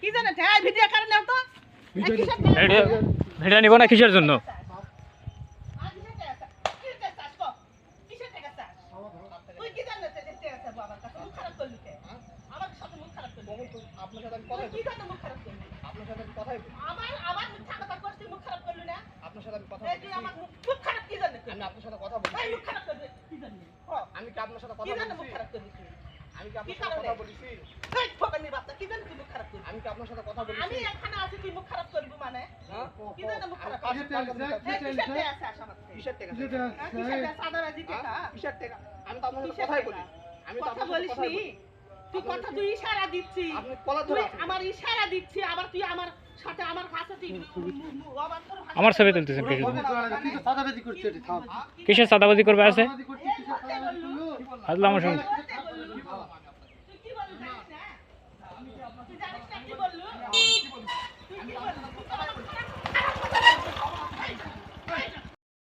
কি জানেন এই ভিডিও করে নাও তো ভিডিও নিব না কিসের জন্য? আমি কি আপনার সাথে কথা বলছি? আমি কি আপনার সাথে কথা বলছি? আমি কি আপনার সাথে কথা বলছি? আমি এখানে আছি তুই মুখ খারাপ করবি মানে কি জানো মুখ খারাপ কিসের টাকা? সাদাবাজি টাকা কিসের টাকা? আমি তো আপনার সাথে কথাই বলি। আমি তো কথা আপনার সাথে বলিস কথাই নি বলি। তুই কথা তুই ইশারা দিচ্ছিস আপনি কলা তুই ধরে আছেন। আমার ইশারা দিচ্ছিস আবার তুই আমার সাথে আমার কাছে তুই অবান্তর ভাষা আমার ছবি তুলতেছেন কিসের জন্য? কিন্তু সাদাবাজি করছে এটা থাম কিসের চাঁদাবাজি করবে আছে? সাদাবাজি করছে কিসের সাদাবাজি করলো আসলে আমার সঙ্গে তুই কি বললি জানিস না তুই জানিস না কি বললু তুই কি বললি